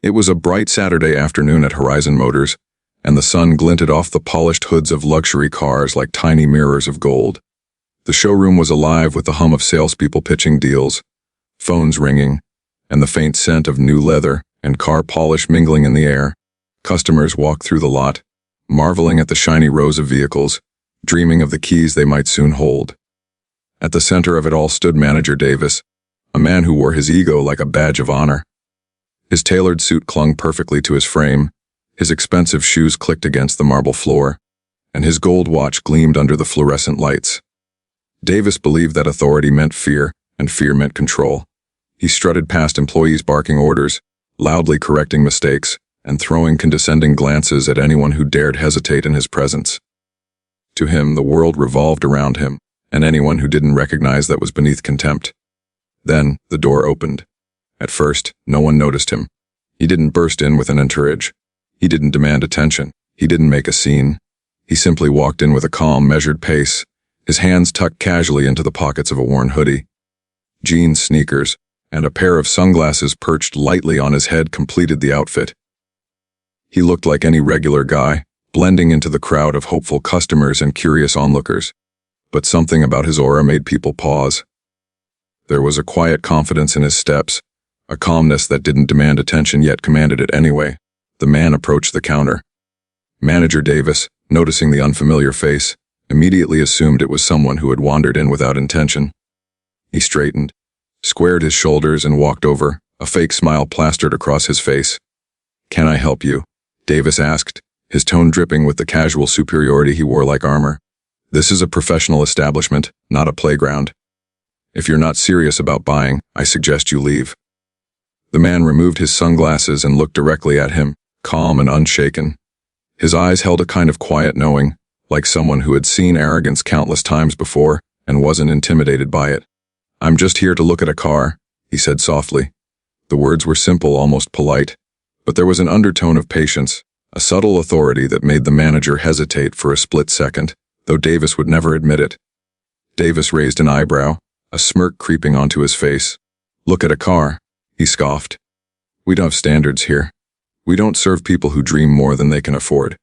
It was a bright Saturday afternoon at Horizon Motors, and the sun glinted off the polished hoods of luxury cars like tiny mirrors of gold. The showroom was alive with the hum of salespeople pitching deals, phones ringing, and the faint scent of new leather and car polish mingling in the air. Customers walked through the lot, marveling at the shiny rows of vehicles, dreaming of the keys they might soon hold. At the center of it all stood Manager Davis, a man who wore his ego like a badge of honor. His tailored suit clung perfectly to his frame, his expensive shoes clicked against the marble floor, and his gold watch gleamed under the fluorescent lights. Davis believed that authority meant fear, and fear meant control. He strutted past employees barking orders, loudly correcting mistakes, and throwing condescending glances at anyone who dared hesitate in his presence. To him, the world revolved around him, and anyone who didn't recognize that was beneath contempt. Then, the door opened. At first, no one noticed him. He didn't burst in with an entourage. He didn't demand attention. He didn't make a scene. He simply walked in with a calm, measured pace, his hands tucked casually into the pockets of a worn hoodie. Jeans, sneakers, and a pair of sunglasses perched lightly on his head completed the outfit. He looked like any regular guy, blending into the crowd of hopeful customers and curious onlookers. But something about his aura made people pause. There was a quiet confidence in his steps, a calmness that didn't demand attention yet commanded it anyway. The man approached the counter. Manager Davis, noticing the unfamiliar face, immediately assumed it was someone who had wandered in without intention. He straightened, squared his shoulders and walked over, a fake smile plastered across his face. "Can I help you?" Davis asked, his tone dripping with the casual superiority he wore like armor. "This is a professional establishment, not a playground. If you're not serious about buying, I suggest you leave." The man removed his sunglasses and looked directly at him, calm and unshaken. His eyes held a kind of quiet knowing, like someone who had seen arrogance countless times before and wasn't intimidated by it. "I'm just here to look at a car," he said softly. The words were simple, almost polite, but there was an undertone of patience, a subtle authority that made the manager hesitate for a split second, though Davis would never admit it. Davis raised an eyebrow, a smirk creeping onto his face. "Look at a car," he scoffed. "We don't have standards here. We don't serve people who dream more than they can afford.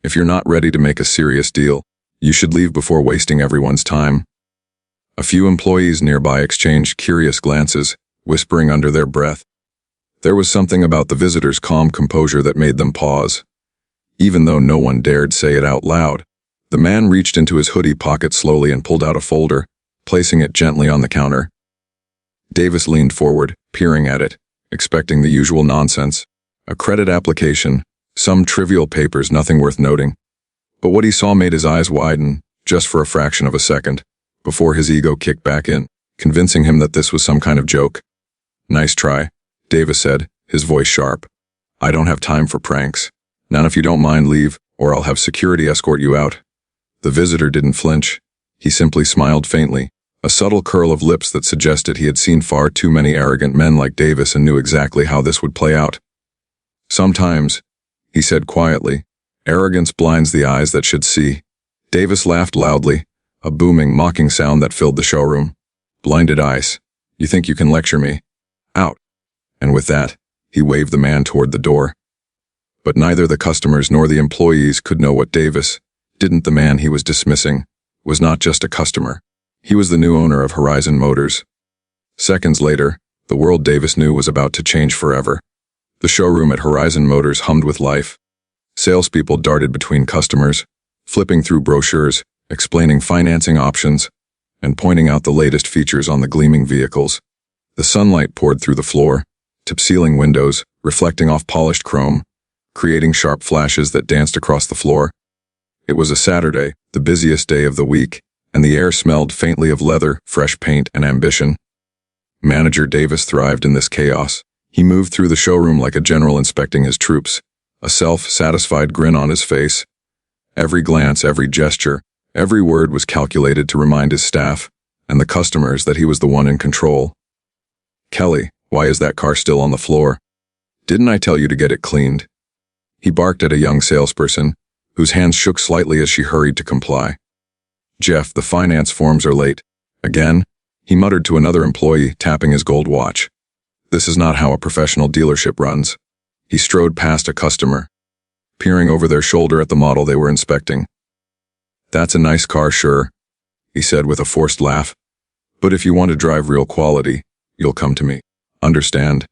If you're not ready to make a serious deal, you should leave before wasting everyone's time." A few employees nearby exchanged curious glances, whispering under their breath. There was something about the visitor's calm composure that made them pause. Even though no one dared say it out loud, the man reached into his hoodie pocket slowly and pulled out a folder, placing it gently on the counter. Davis leaned forward, peering at it, expecting the usual nonsense. A credit application, some trivial papers, nothing worth noting. But what he saw made his eyes widen, just for a fraction of a second, before his ego kicked back in, convincing him that this was some kind of joke. "Nice try," Davis said, his voice sharp. "I don't have time for pranks. Now if you don't mind, leave, or I'll have security escort you out." The visitor didn't flinch. He simply smiled faintly, a subtle curl of lips that suggested he had seen far too many arrogant men like Davis and knew exactly how this would play out. "Sometimes," he said quietly, "arrogance blinds the eyes that should see." Davis laughed loudly, a booming, mocking sound that filled the showroom. "Blinded eyes. You think you can lecture me? Out." And with that, he waved the man toward the door. But neither the customers nor the employees could know what Davis didn't. The man he was dismissing was not just a customer. He was the new owner of Horizon Motors. Seconds later, the world Davis knew was about to change forever. The showroom at Horizon Motors hummed with life. Salespeople darted between customers, flipping through brochures, explaining financing options, and pointing out the latest features on the gleaming vehicles. The sunlight poured through the floor, tip-ceiling windows, reflecting off polished chrome, creating sharp flashes that danced across the floor. It was a Saturday, the busiest day of the week, and the air smelled faintly of leather, fresh paint, and ambition. Manager Davis thrived in this chaos. He moved through the showroom like a general inspecting his troops, a self-satisfied grin on his face. Every glance, every gesture, every word was calculated to remind his staff and the customers that he was the one in control. "Kelly, why is that car still on the floor? Didn't I tell you to get it cleaned?" He barked at a young salesperson, whose hands shook slightly as she hurried to comply. "Jeff, the finance forms are late." "Again?" he muttered to another employee, tapping his gold watch. "This is not how a professional dealership runs." He strode past a customer, peering over their shoulder at the model they were inspecting. "That's a nice car, sure," he said with a forced laugh. "But if you want to drive real quality, you'll come to me. Understand?"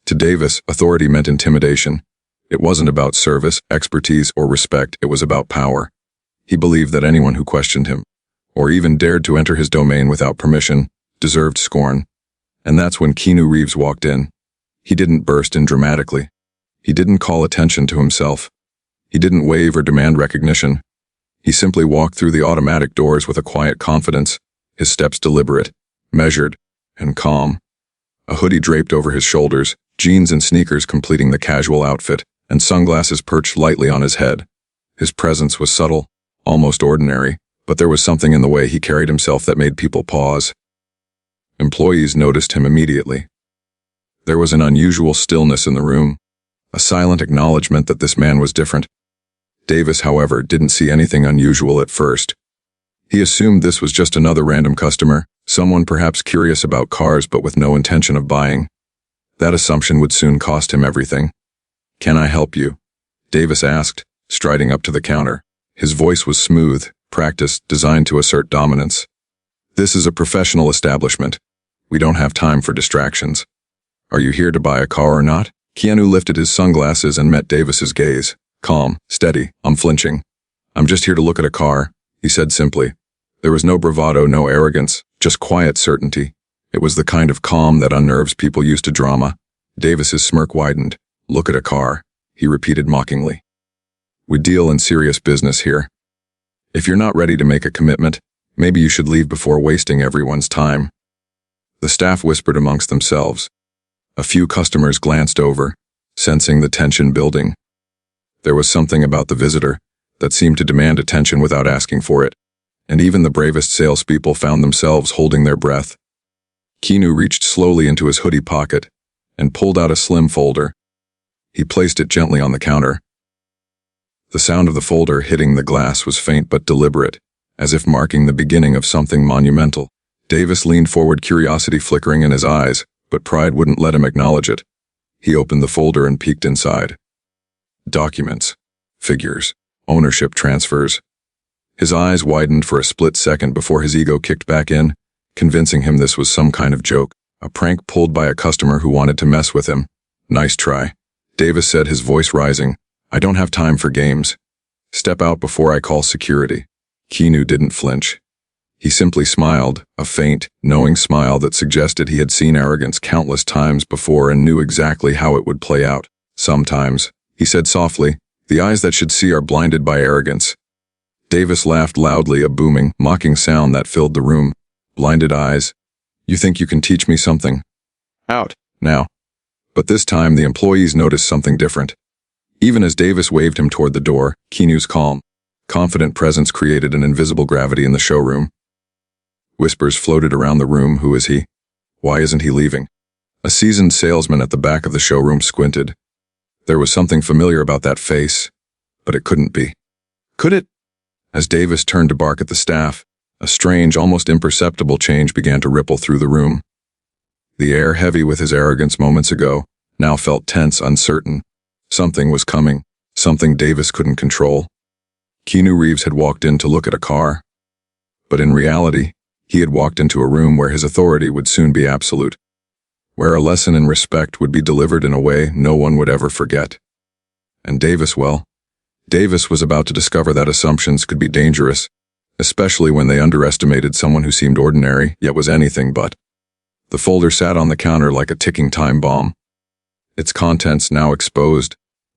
To Davis, authority meant intimidation. It wasn't about service, expertise, or respect, it was about power. He believed that anyone who questioned him, or even dared to enter his domain without permission, deserved scorn. And that's when Keanu Reeves walked in. He didn't burst in dramatically. He didn't call attention to himself. He didn't wave or demand recognition. He simply walked through the automatic doors with a quiet confidence, his steps deliberate, measured, and calm. A hoodie draped over his shoulders, jeans and sneakers completing the casual outfit, and sunglasses perched lightly on his head. His presence was subtle, almost ordinary, but there was something in the way he carried himself that made people pause. Employees noticed him immediately. There was an unusual stillness in the room, a silent acknowledgement that this man was different. Davis, however, didn't see anything unusual at first. He assumed this was just another random customer, someone perhaps curious about cars but with no intention of buying. That assumption would soon cost him everything. "Can I help you?" Davis asked, striding up to the counter. His voice was smooth, practiced, designed to assert dominance. "This is a professional establishment. We don't have time for distractions. Are you here to buy a car or not?" Keanu lifted his sunglasses and met Davis's gaze. Calm, steady, unflinching. "I'm just here to look at a car," he said simply. There was no bravado, no arrogance, just quiet certainty. It was the kind of calm that unnerves people used to drama. Davis's smirk widened. "Look at a car," he repeated mockingly. "We deal in serious business here. If you're not ready to make a commitment, maybe you should leave before wasting everyone's time." The staff whispered amongst themselves. A few customers glanced over, sensing the tension building. There was something about the visitor that seemed to demand attention without asking for it, and even the bravest salespeople found themselves holding their breath. Keanu reached slowly into his hoodie pocket and pulled out a slim folder. He placed it gently on the counter. The sound of the folder hitting the glass was faint but deliberate, as if marking the beginning of something monumental. Davis leaned forward, curiosity flickering in his eyes, but pride wouldn't let him acknowledge it. He opened the folder and peeked inside. Documents, figures, ownership transfers. His eyes widened for a split second before his ego kicked back in, convincing him this was some kind of joke, a prank pulled by a customer who wanted to mess with him. "Nice try," Davis said, his voice rising. "I don't have time for games. Step out before I call security." Keanu didn't flinch. He simply smiled, a faint, knowing smile that suggested he had seen arrogance countless times before and knew exactly how it would play out. "Sometimes," he said softly, "the eyes that should see are blinded by arrogance." Davis laughed loudly, a booming, mocking sound that filled the room. "Blinded eyes? You think you can teach me something? Out, now." But this time the employees noticed something different. Even as Davis waved him toward the door, Keanu's calm, confident presence created an invisible gravity in the showroom. Whispers floated around the room. Who is he? Why isn't he leaving? A seasoned salesman at the back of the showroom squinted. There was something familiar about that face, but it couldn't be. Could it? As Davis turned to bark at the staff, a strange, almost imperceptible change began to ripple through the room. The air, heavy with his arrogance moments ago, now felt tense, uncertain. Something was coming, something Davis couldn't control. Keanu Reeves had walked in to look at a car. But in reality, he had walked into a room where his authority would soon be absolute, where a lesson in respect would be delivered in a way no one would ever forget. And Davis, well, Davis was about to discover that assumptions could be dangerous, especially when they underestimated someone who seemed ordinary, yet was anything but. The folder sat on the counter like a ticking time bomb. Its contents, now exposed,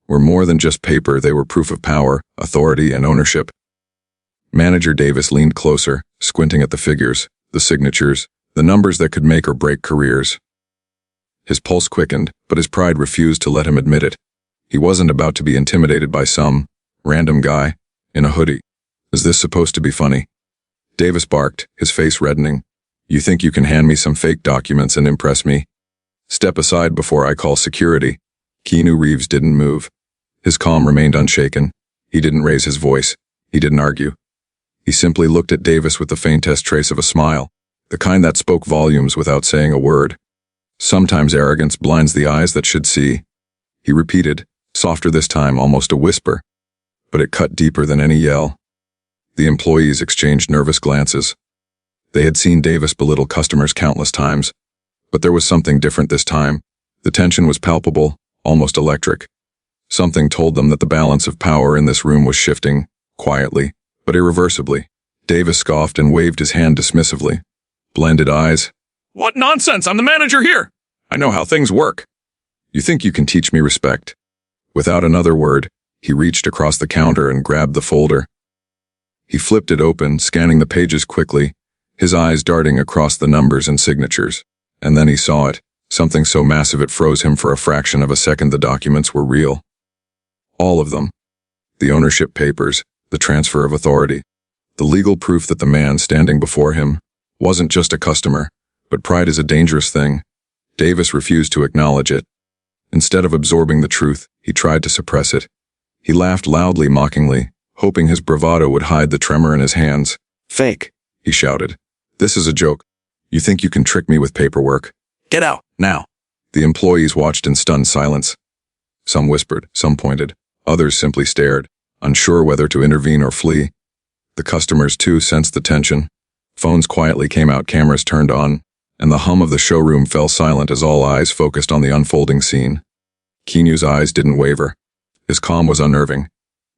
were more than just paper. They were proof of power, authority, and ownership. Manager Davis leaned closer, squinting at the figures, the signatures, the numbers that could make or break careers. His pulse quickened, but his pride refused to let him admit it. He wasn't about to be intimidated by some random guy in a hoodie. Is this supposed to be funny? Davis barked, his face reddening. You think you can hand me some fake documents and impress me? Step aside before I call security. Keanu Reeves didn't move. His calm remained unshaken. He didn't raise his voice. He didn't argue. He simply looked at Davis with the faintest trace of a smile, the kind that spoke volumes without saying a word. Sometimes arrogance blinds the eyes that should see. He repeated, softer this time, almost a whisper, but it cut deeper than any yell. The employees exchanged nervous glances. They had seen Davis belittle customers countless times, but there was something different this time. The tension was palpable, almost electric. Something told them that the balance of power in this room was shifting, quietly, but irreversibly. Davis scoffed and waved his hand dismissively. Blended eyes. What nonsense! I'm the manager here! I know how things work. You think you can teach me respect? Without another word, he reached across the counter and grabbed the folder. He flipped it open, scanning the pages quickly, his eyes darting across the numbers and signatures. And then he saw it, something so massive it froze him for a fraction of a second. The documents were real. All of them. The ownership papers, the transfer of authority, the legal proof that the man standing before him wasn't just a customer, but pride is a dangerous thing. Davis refused to acknowledge it. Instead of absorbing the truth, he tried to suppress it. He laughed loudly, mockingly, hoping his bravado would hide the tremor in his hands. Fake, he shouted. This is a joke. You think you can trick me with paperwork? Get out, now. The employees watched in stunned silence. Some whispered, some pointed, others simply stared, unsure whether to intervene or flee. The customers, too, sensed the tension. Phones quietly came out, cameras turned on, and the hum of the showroom fell silent as all eyes focused on the unfolding scene. Keanu's eyes didn't waver. His calm was unnerving.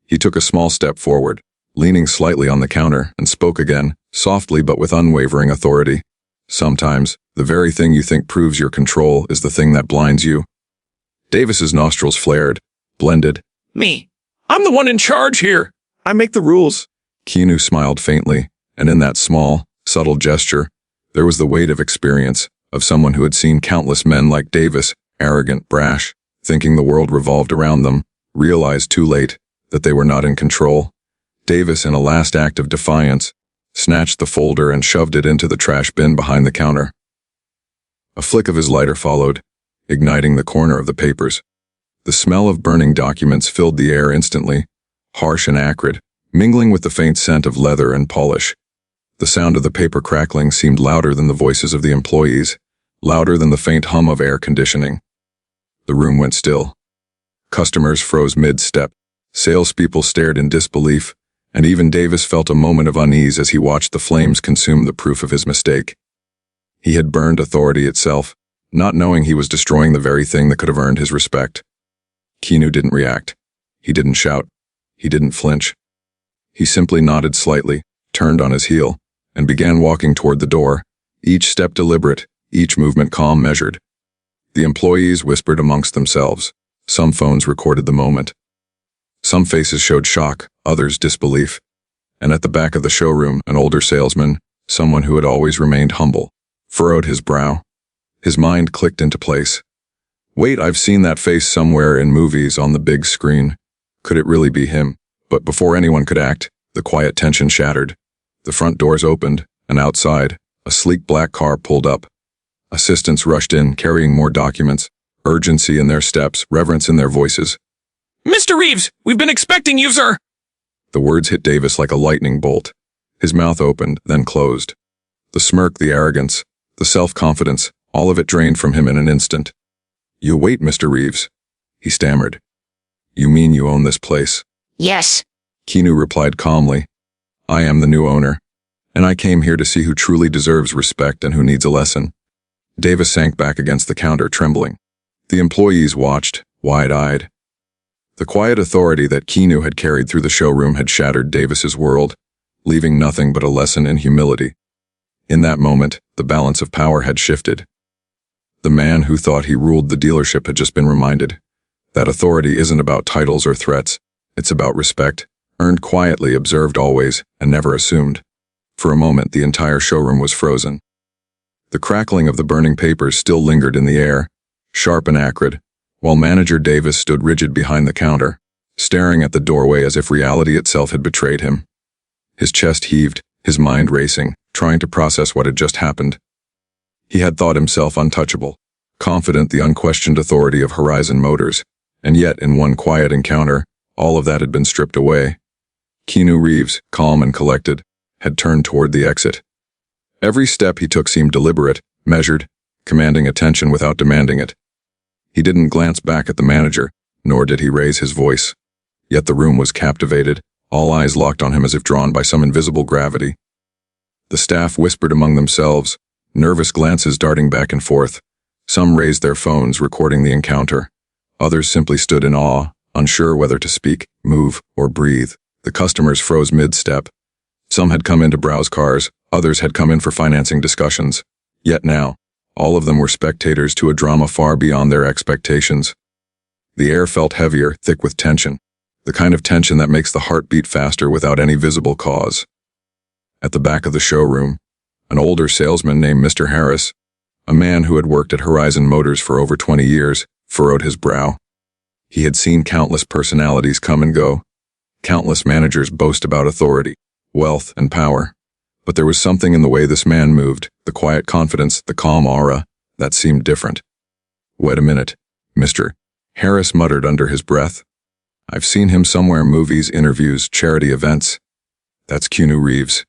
He took a small step forward, leaning slightly on the counter, and spoke again, softly but with unwavering authority. Sometimes, the very thing you think proves your control is the thing that blinds you. Davis's nostrils flared, blended. Me. I'm the one in charge here. I make the rules. Keanu smiled faintly, and in that small, subtle gesture, there was the weight of experience, of someone who had seen countless men like Davis, arrogant, brash, thinking the world revolved around them, realized too late that they were not in control. Davis, in a last act of defiance, snatched the folder and shoved it into the trash bin behind the counter. A flick of his lighter followed, igniting the corner of the papers. The smell of burning documents filled the air instantly, harsh and acrid, mingling with the faint scent of leather and polish. The sound of the paper crackling seemed louder than the voices of the employees, louder than the faint hum of air conditioning. The room went still. Customers froze mid-step, salespeople stared in disbelief, and even Davis felt a moment of unease as he watched the flames consume the proof of his mistake. He had burned authority itself, not knowing he was destroying the very thing that could have earned his respect. Keanu didn't react. He didn't shout. He didn't flinch. He simply nodded slightly, turned on his heel, and began walking toward the door, each step deliberate, each movement calm, measured. The employees whispered amongst themselves. Some phones recorded the moment. Some faces showed shock, others disbelief. And at the back of the showroom, an older salesman, someone who had always remained humble, furrowed his brow. His mind clicked into place. Wait, I've seen that face somewhere in movies on the big screen. Could it really be him? But before anyone could act, the quiet tension shattered. The front doors opened, and outside, a sleek black car pulled up. Assistants rushed in, carrying more documents, urgency in their steps, reverence in their voices. Mr. Reeves, we've been expecting you, sir! The words hit Davis like a lightning bolt. His mouth opened, then closed. The smirk, the arrogance, the self-confidence, all of it drained from him in an instant. You wait, Mr. Reeves, he stammered. You mean you own this place? Yes. Keanu replied calmly. I am the new owner, and I came here to see who truly deserves respect and who needs a lesson. Davis sank back against the counter, trembling. The employees watched, wide-eyed. The quiet authority that Keanu had carried through the showroom had shattered Davis's world, leaving nothing but a lesson in humility. In that moment, the balance of power had shifted. The man who thought he ruled the dealership had just been reminded that authority isn't about titles or threats. It's about respect, earned quietly, observed always, and never assumed. For a moment, the entire showroom was frozen. The crackling of the burning papers still lingered in the air, sharp and acrid, while Manager Davis stood rigid behind the counter, staring at the doorway as if reality itself had betrayed him. His chest heaved, his mind racing, trying to process what had just happened. He had thought himself untouchable, confident the unquestioned authority of Horizon Motors, and yet in one quiet encounter, all of that had been stripped away. Keanu Reeves, calm and collected, had turned toward the exit. Every step he took seemed deliberate, measured, commanding attention without demanding it. He didn't glance back at the manager, nor did he raise his voice. Yet the room was captivated, all eyes locked on him as if drawn by some invisible gravity. The staff whispered among themselves, nervous glances darting back and forth. Some raised their phones, recording the encounter. Others simply stood in awe, unsure whether to speak, move, or breathe. The customers froze mid-step. Some had come in to browse cars, others had come in for financing discussions. Yet now, all of them were spectators to a drama far beyond their expectations. The air felt heavier, thick with tension, the kind of tension that makes the heart beat faster without any visible cause. At the back of the showroom, an older salesman named Mr. Harris, a man who had worked at Horizon Motors for over 20 years, furrowed his brow. He had seen countless personalities come and go, countless managers boast about authority, wealth, and power. But there was something in the way this man moved, the quiet confidence, the calm aura, that seemed different. "Wait a minute, Mr. Harris muttered under his breath. "I've seen him somewhere, movies, interviews, charity events. That's Keanu Reeves."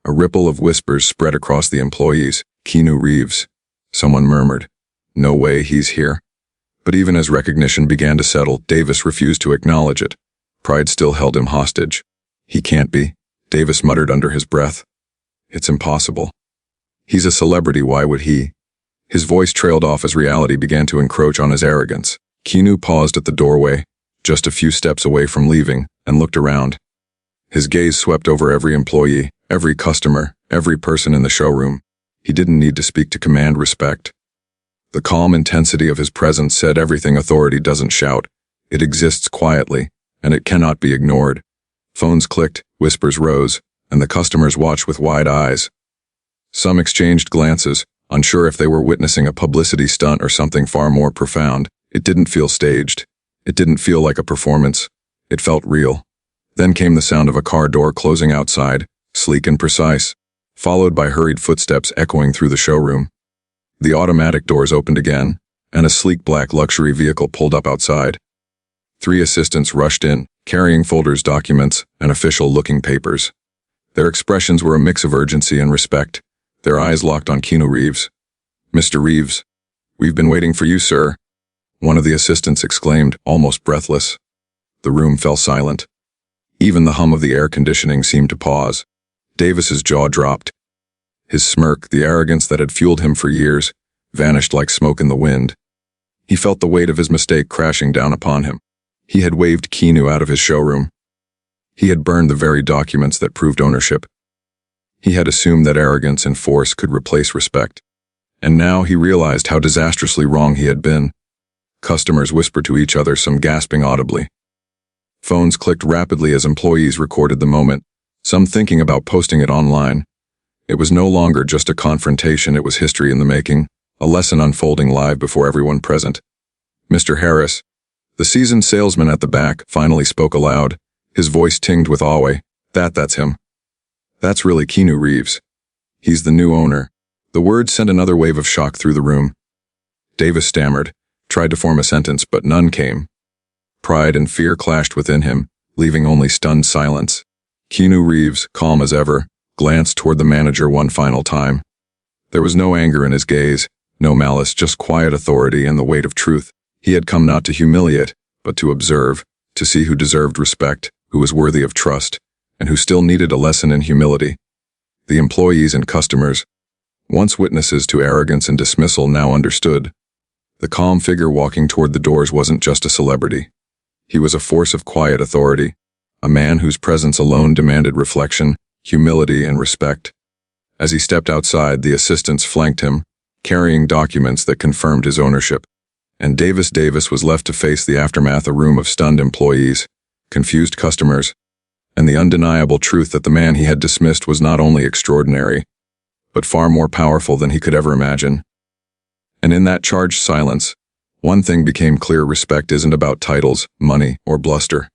A ripple of whispers spread across the employees. "Keanu Reeves," someone murmured. "No way he's here." But even as recognition began to settle, Davis refused to acknowledge it. Pride still held him hostage. "He can't be," Davis muttered under his breath. "It's impossible. He's a celebrity, why would he?" His voice trailed off as reality began to encroach on his arrogance. Keanu paused at the doorway, just a few steps away from leaving, and looked around. His gaze swept over every employee, every customer, every person in the showroom. He didn't need to speak to command respect. The calm intensity of his presence said everything authority doesn't shout. It exists quietly, and it cannot be ignored. Phones clicked, whispers rose, and the customers watched with wide eyes. Some exchanged glances, unsure if they were witnessing a publicity stunt or something far more profound. It didn't feel staged. It didn't feel like a performance. It felt real. Then came the sound of a car door closing outside, sleek and precise, followed by hurried footsteps echoing through the showroom. The automatic doors opened again, and a sleek black luxury vehicle pulled up outside. 3 assistants rushed in, carrying folders, documents, and official-looking papers. Their expressions were a mix of urgency and respect, their eyes locked on Keanu Reeves. "Mr. Reeves, we've been waiting for you, sir," one of the assistants exclaimed, almost breathless. The room fell silent. Even the hum of the air conditioning seemed to pause. Davis's jaw dropped. His smirk, the arrogance that had fueled him for years, vanished like smoke in the wind. He felt the weight of his mistake crashing down upon him. He had waved Keanu out of his showroom. He had burned the very documents that proved ownership. He had assumed that arrogance and force could replace respect. And now he realized how disastrously wrong he had been. Customers whispered to each other, some gasping audibly. Phones clicked rapidly as employees recorded the moment, some thinking about posting it online. It was no longer just a confrontation, it was history in the making, a lesson unfolding live before everyone present. Mr. Harris, the seasoned salesman at the back, finally spoke aloud, his voice tinged with awe. That's him. That's really Keanu Reeves. He's the new owner." The words sent another wave of shock through the room. Davis stammered, tried to form a sentence, but none came. Pride and fear clashed within him, leaving only stunned silence. Keanu Reeves, calm as ever, glanced toward the manager one final time. There was no anger in his gaze, no malice, just quiet authority and the weight of truth. He had come not to humiliate, but to observe, to see who deserved respect, who was worthy of trust, and who still needed a lesson in humility. The employees and customers, once witnesses to arrogance and dismissal, now understood. The calm figure walking toward the doors wasn't just a celebrity. He was a force of quiet authority, a man whose presence alone demanded reflection, humility, and respect. As he stepped outside, the assistants flanked him, carrying documents that confirmed his ownership. And Davis was left to face the aftermath, a room of stunned employees, confused customers, and the undeniable truth that the man he had dismissed was not only extraordinary, but far more powerful than he could ever imagine. And in that charged silence, one thing became clear: respect isn't about titles, money, or bluster.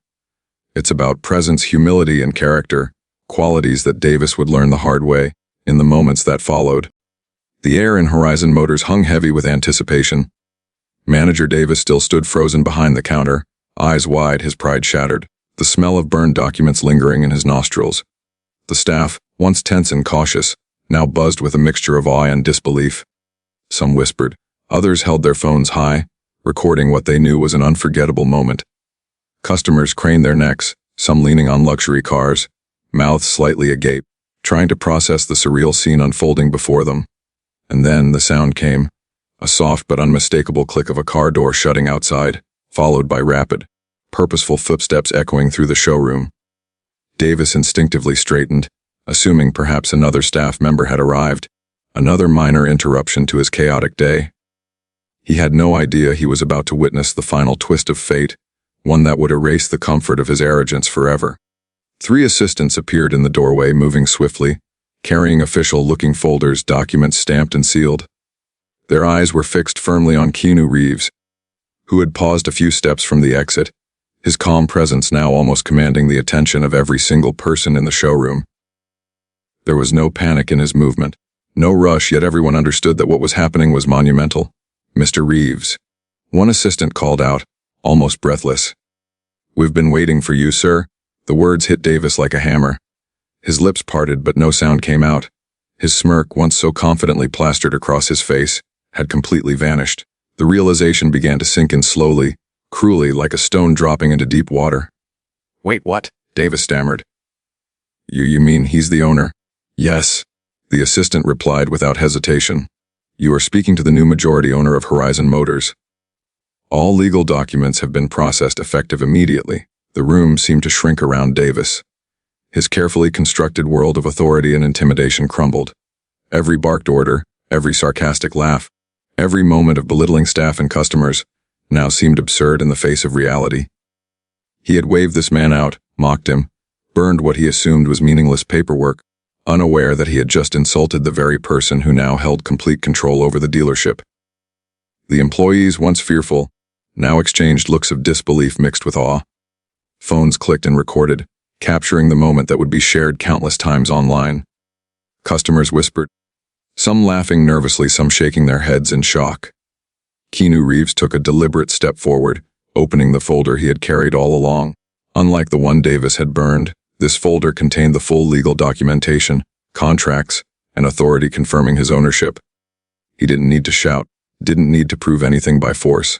It's about presence, humility, and character, qualities that Davis would learn the hard way in the moments that followed. The air in Horizon Motors hung heavy with anticipation. Manager Davis still stood frozen behind the counter, eyes wide, his pride shattered, the smell of burned documents lingering in his nostrils. The staff, once tense and cautious, now buzzed with a mixture of awe and disbelief. Some whispered, others held their phones high, recording what they knew was an unforgettable moment. Customers craned their necks, some leaning on luxury cars, mouths slightly agape, trying to process the surreal scene unfolding before them. And then the sound came, a soft but unmistakable click of a car door shutting outside, followed by rapid, purposeful footsteps echoing through the showroom. Davis instinctively straightened, assuming perhaps another staff member had arrived, another minor interruption to his chaotic day. He had no idea he was about to witness the final twist of fate, one that would erase the comfort of his arrogance forever. 3 assistants appeared in the doorway, moving swiftly, carrying official-looking folders, documents stamped and sealed. Their eyes were fixed firmly on Keanu Reeves, who had paused a few steps from the exit, his calm presence now almost commanding the attention of every single person in the showroom. There was no panic in his movement, no rush, yet everyone understood that what was happening was monumental. "Mr. Reeves," one assistant called out, almost breathless. "We've been waiting for you, sir." The words hit Davis like a hammer. His lips parted, but no sound came out. His smirk, once so confidently plastered across his face, had completely vanished. The realization began to sink in slowly, cruelly, like a stone dropping into deep water. "Wait, what?" Davis stammered. You mean he's the owner?" "Yes," the assistant replied without hesitation. "You are speaking to the new majority owner of Horizon Motors. All legal documents have been processed effective immediately." The room seemed to shrink around Davis. His carefully constructed world of authority and intimidation crumbled. Every barked order, every sarcastic laugh, every moment of belittling staff and customers now seemed absurd in the face of reality. He had waved this man out, mocked him, burned what he assumed was meaningless paperwork, unaware that he had just insulted the very person who now held complete control over the dealership. The employees, once fearful, now exchanged looks of disbelief mixed with awe. Phones clicked and recorded, capturing the moment that would be shared countless times online. Customers whispered, some laughing nervously, some shaking their heads in shock. Keanu Reeves took a deliberate step forward, opening the folder he had carried all along. Unlike the one Davis had burned, this folder contained the full legal documentation, contracts, and authority confirming his ownership. He didn't need to shout, didn't need to prove anything by force.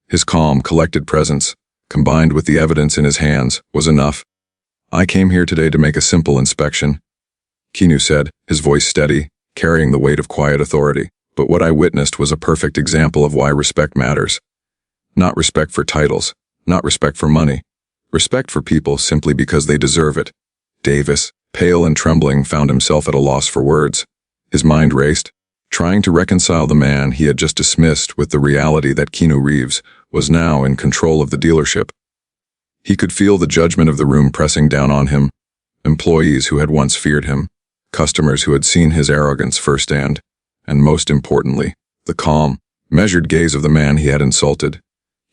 His calm, collected presence, combined with the evidence in his hands, was enough. "I came here today to make a simple inspection," Keanu said, his voice steady, carrying the weight of quiet authority. "But what I witnessed was a perfect example of why respect matters. Not respect for titles, not respect for money. Respect for people simply because they deserve it." Davis, pale and trembling, found himself at a loss for words. His mind raced, trying to reconcile the man he had just dismissed with the reality that Keanu Reeves was now in control of the dealership. He could feel the judgment of the room pressing down on him, employees who had once feared him, customers who had seen his arrogance firsthand, and most importantly, the calm, measured gaze of the man he had insulted.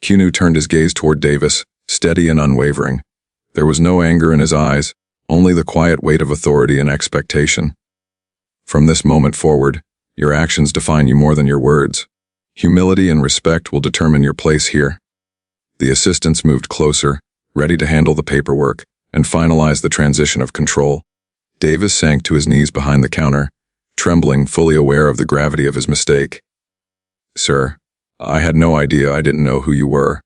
Keanu turned his gaze toward Davis, steady and unwavering. There was no anger in his eyes, only the quiet weight of authority and expectation. "From this moment forward, your actions define you more than your words. Humility and respect will determine your place here." The assistants moved closer, ready to handle the paperwork and finalize the transition of control. Davis sank to his knees behind the counter, trembling, fully aware of the gravity of his mistake. "Sir, I had no idea. I didn't know who you were."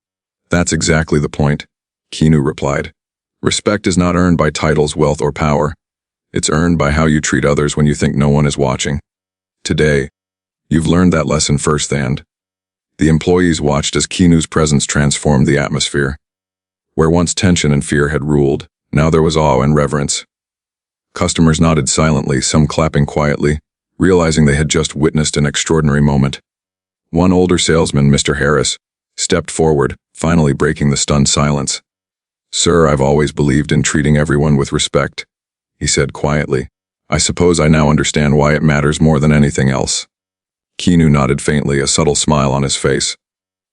"That's exactly the point," Keanu replied. "Respect is not earned by titles, wealth, or power. It's earned by how you treat others when you think no one is watching. Today, you've learned that lesson firsthand." The employees watched as Keanu's presence transformed the atmosphere. Where once tension and fear had ruled, now there was awe and reverence. Customers nodded silently, some clapping quietly, realizing they had just witnessed an extraordinary moment. One older salesman, Mr. Harris, stepped forward, finally breaking the stunned silence. "Sir, I've always believed in treating everyone with respect," he said quietly. "I suppose I now understand why it matters more than anything else." Keanu nodded faintly, a subtle smile on his face.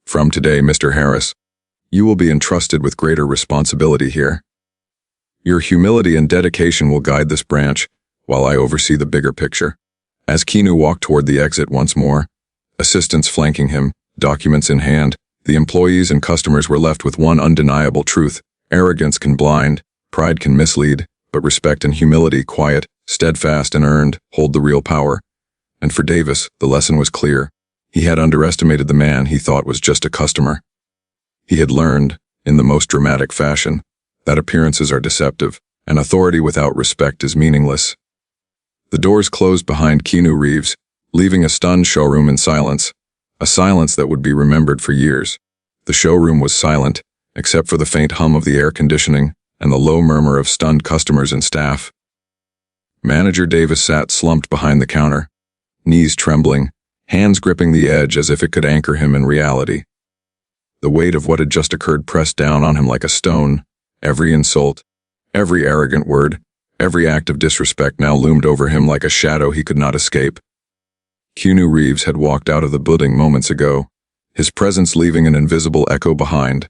"From today, Mr. Harris, you will be entrusted with greater responsibility here. Your humility and dedication will guide this branch, while I oversee the bigger picture." As Keanu walked toward the exit once more, assistants flanking him, documents in hand, the employees and customers were left with one undeniable truth: arrogance can blind, pride can mislead, but respect and humility, quiet, steadfast, and earned, hold the real power. And for Davis, the lesson was clear. He had underestimated the man he thought was just a customer. He had learned, in the most dramatic fashion, that appearances are deceptive, and authority without respect is meaningless. The doors closed behind Keanu Reeves, leaving a stunned showroom in silence, a silence that would be remembered for years. The showroom was silent, except for the faint hum of the air conditioning and the low murmur of stunned customers and staff. Manager Davis sat slumped behind the counter, knees trembling, hands gripping the edge as if it could anchor him in reality. The weight of what had just occurred pressed down on him like a stone. Every insult, every arrogant word, every act of disrespect now loomed over him like a shadow he could not escape. Keanu Reeves had walked out of the building moments ago, his presence leaving an invisible echo behind.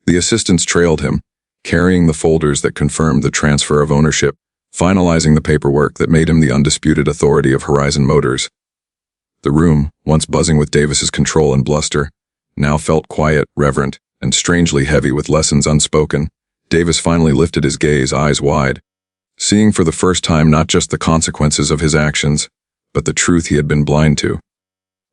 The assistants trailed him, carrying the folders that confirmed the transfer of ownership, finalizing the paperwork that made him the undisputed authority of Horizon Motors. The room, once buzzing with Davis's control and bluster, now felt quiet, reverent, and strangely heavy with lessons unspoken. Davis finally lifted his gaze, eyes wide, seeing for the first time not just the consequences of his actions, but the truth he had been blind to.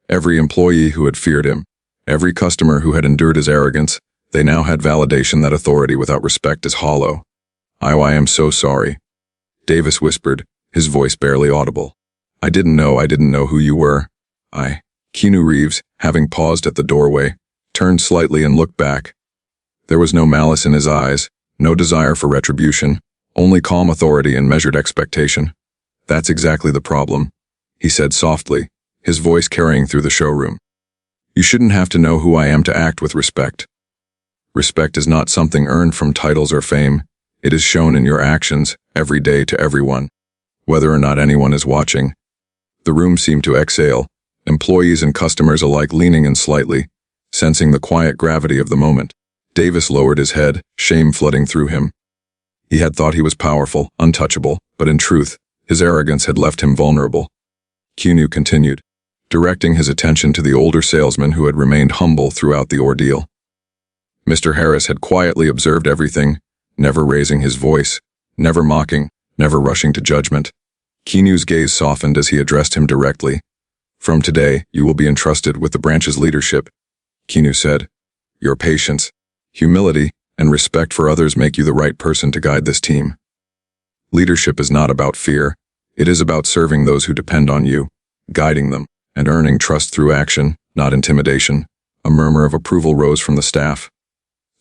Every employee who had feared him, every customer who had endured his arrogance, they now had validation that authority without respect is hollow. I am so sorry," Davis whispered, his voice barely audible. I didn't know who you were. Keanu Reeves, having paused at the doorway, turned slightly and looked back. There was no malice in his eyes, no desire for retribution, only calm authority and measured expectation. "That's exactly the problem," he said softly, his voice carrying through the showroom. "You shouldn't have to know who I am to act with respect. Respect is not something earned from titles or fame. It is shown in your actions, every day to everyone, whether or not anyone is watching." The room seemed to exhale, employees and customers alike leaning in slightly, sensing the quiet gravity of the moment. Davis lowered his head, shame flooding through him. He had thought he was powerful, untouchable, but in truth, his arrogance had left him vulnerable. Keanu continued, directing his attention to the older salesman who had remained humble throughout the ordeal. Mr. Harris had quietly observed everything, never raising his voice, never mocking, never rushing to judgment. Keanu's gaze softened as he addressed him directly. "From today, you will be entrusted with the branch's leadership," Keanu said. "Your patience, humility, and respect for others make you the right person to guide this team. Leadership is not about fear. It is about serving those who depend on you, guiding them, and earning trust through action, not intimidation." A murmur of approval rose from the staff.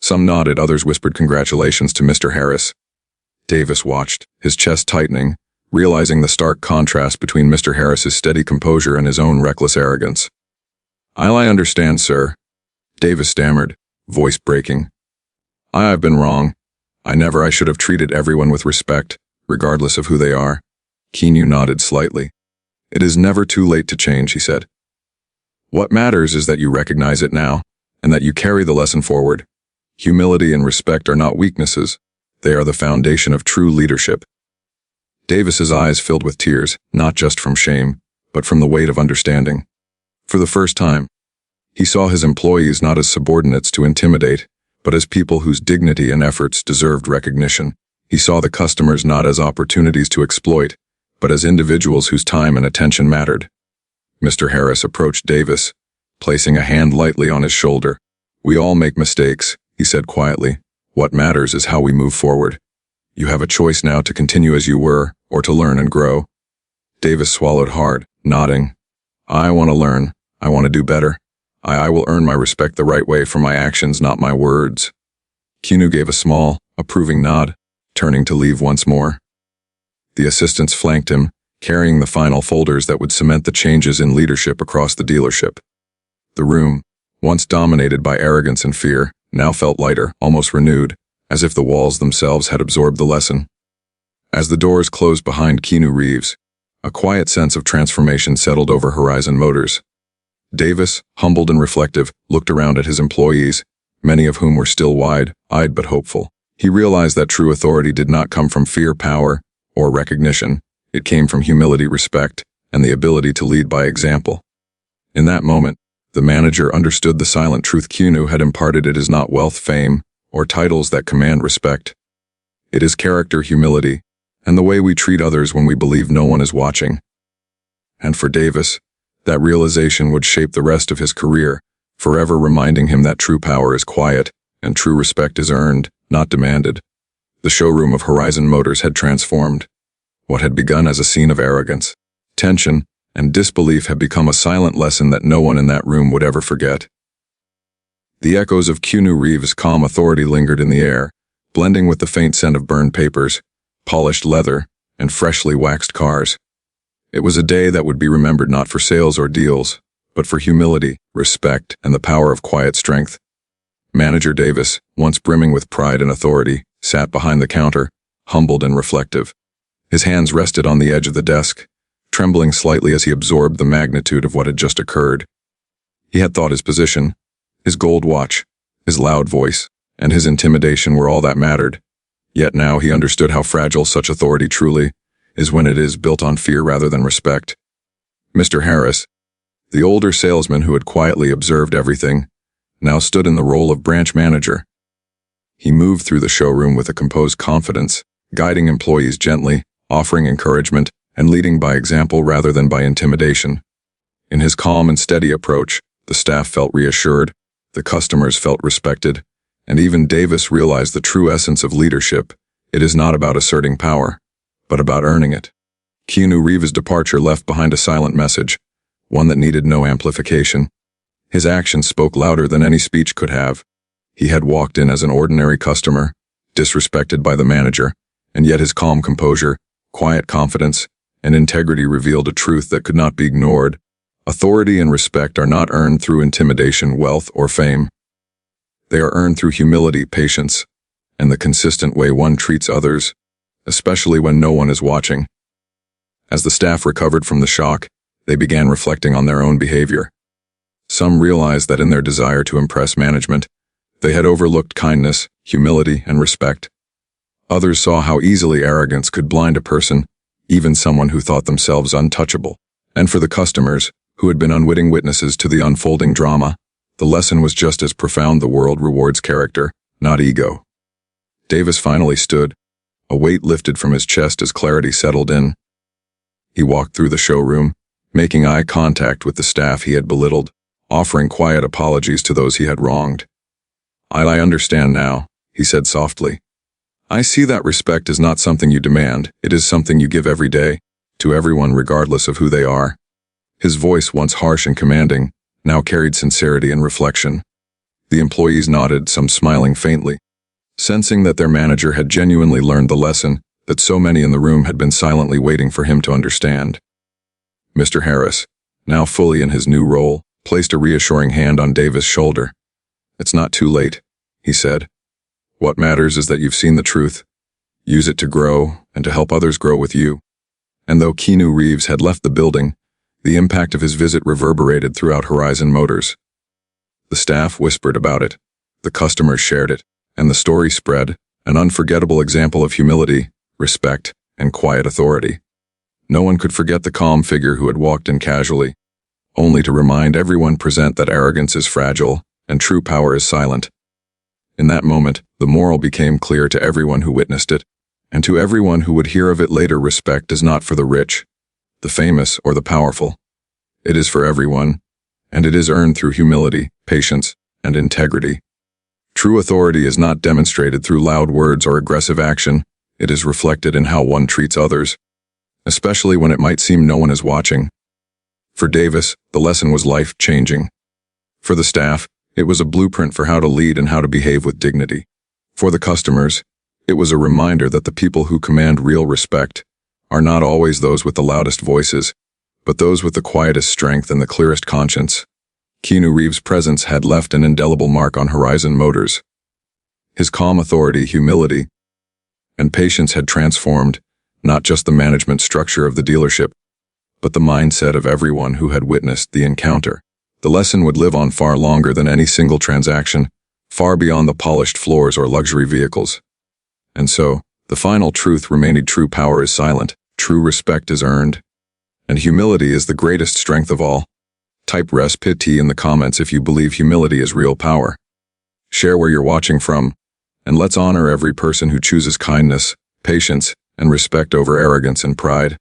Some nodded, others whispered congratulations to Mr. Harris. Davis watched, his chest tightening, realizing the stark contrast between Mr. Harris's steady composure and his own reckless arrogance. I understand, sir," Davis stammered, voice breaking. "I've been wrong. I should have treated everyone with respect, regardless of who they are." Keanu nodded slightly. "It is never too late to change," he said. "What matters is that you recognize it now, and that you carry the lesson forward. Humility and respect are not weaknesses. They are the foundation of true leadership." Davis's eyes filled with tears, not just from shame, but from the weight of understanding. For the first time, he saw his employees not as subordinates to intimidate, but as people whose dignity and efforts deserved recognition. He saw the customers not as opportunities to exploit, but as individuals whose time and attention mattered. Mr. Harris approached Davis, placing a hand lightly on his shoulder. "We all make mistakes," he said quietly. "What matters is how we move forward. You have a choice now to continue as you were, or to learn and grow." Davis swallowed hard, nodding. "I want to learn. I want to do better. I will earn my respect the right way for my actions, not my words." Keanu gave a small, approving nod, turning to leave once more. The assistants flanked him, carrying the final folders that would cement the changes in leadership across the dealership. The room, once dominated by arrogance and fear, now felt lighter, almost renewed, as if the walls themselves had absorbed the lesson. As the doors closed behind Keanu Reeves, a quiet sense of transformation settled over Horizon Motors. Davis, humbled and reflective, looked around at his employees, many of whom were still wide-eyed but hopeful. He realized that true authority did not come from fear, power, or recognition. It came from humility, respect, and the ability to lead by example. In that moment, the manager understood the silent truth Keanu had imparted. It is not wealth, fame, or titles that command respect. It is character, humility, and the way we treat others when we believe no one is watching. And for Davis, That realization would shape the rest of his career, forever reminding him that true power is quiet, and true respect is earned, not demanded. The showroom of Horizon Motors had transformed. What had begun as a scene of arrogance, tension, and disbelief had become a silent lesson that no one in that room would ever forget. The echoes of Keanu Reeves' calm authority lingered in the air, blending with the faint scent of burned papers, polished leather, and freshly waxed cars. It was a day that would be remembered not for sales or deals, but for humility, respect, and the power of quiet strength. Manager Davis, once brimming with pride and authority, sat behind the counter, humbled and reflective. His hands rested on the edge of the desk, trembling slightly as he absorbed the magnitude of what had just occurred. He had thought his position, his gold watch, his loud voice, and his intimidation were all that mattered. Yet now he understood how fragile such authority truly is when it is built on fear rather than respect. Mr. Harris, the older salesman who had quietly observed everything, now stood in the role of branch manager. He moved through the showroom with a composed confidence, guiding employees gently, offering encouragement, and leading by example rather than by intimidation. In his calm and steady approach, the staff felt reassured, the customers felt respected, and even Davis realized the true essence of leadership. It is not about asserting power, but about earning it. Keanu Reeves' departure left behind a silent message, one that needed no amplification. His actions spoke louder than any speech could have. He had walked in as an ordinary customer, disrespected by the manager, and yet his calm composure, quiet confidence, and integrity revealed a truth that could not be ignored. Authority and respect are not earned through intimidation, wealth, or fame. They are earned through humility, patience, and the consistent way one treats others, especially when no one is watching. As the staff recovered from the shock, they began reflecting on their own behavior. Some realized that in their desire to impress management, they had overlooked kindness, humility, and respect. Others saw how easily arrogance could blind a person, even someone who thought themselves untouchable. And for the customers, who had been unwitting witnesses to the unfolding drama, the lesson was just as profound. The world rewards character, not ego. Davis finally stood, a weight lifted from his chest as clarity settled in. He walked through the showroom, making eye contact with the staff he had belittled, offering quiet apologies to those he had wronged. I understand now, he said softly. I see that respect is not something you demand, it is something you give every day, to everyone regardless of who they are. His voice, once harsh and commanding, now carried sincerity and reflection. The employees nodded, some smiling faintly, sensing that their manager had genuinely learned the lesson that so many in the room had been silently waiting for him to understand. Mr. Harris, now fully in his new role, placed a reassuring hand on Davis' shoulder. It's not too late, he said. What matters is that you've seen the truth. Use it to grow and to help others grow with you. And though Keanu Reeves had left the building, the impact of his visit reverberated throughout Horizon Motors. The staff whispered about it, the customers shared it, and the story spread, an unforgettable example of humility, respect, and quiet authority. No one could forget the calm figure who had walked in casually, only to remind everyone present that arrogance is fragile and true power is silent. In that moment, the moral became clear to everyone who witnessed it, and to everyone who would hear of it later. Respect is not for the rich, the famous, or the powerful. It is for everyone, and it is earned through humility, patience, and integrity. True authority is not demonstrated through loud words or aggressive action. It is reflected in how one treats others, especially when it might seem no one is watching. For Davis, the lesson was life-changing. For the staff, it was a blueprint for how to lead and how to behave with dignity. For the customers, it was a reminder that the people who command real respect are not always those with the loudest voices, but those with the quietest strength and the clearest conscience. Keanu Reeves' presence had left an indelible mark on Horizon Motors. His calm authority, humility, and patience had transformed not just the management structure of the dealership, but the mindset of everyone who had witnessed the encounter. The lesson would live on far longer than any single transaction, far beyond the polished floors or luxury vehicles. And so, the final truth remained: true power is silent, true respect is earned, and humility is the greatest strength of all. Type res pity in the comments if you believe humility is real power. Share where you're watching from, and let's honor every person who chooses kindness, patience, and respect over arrogance and pride.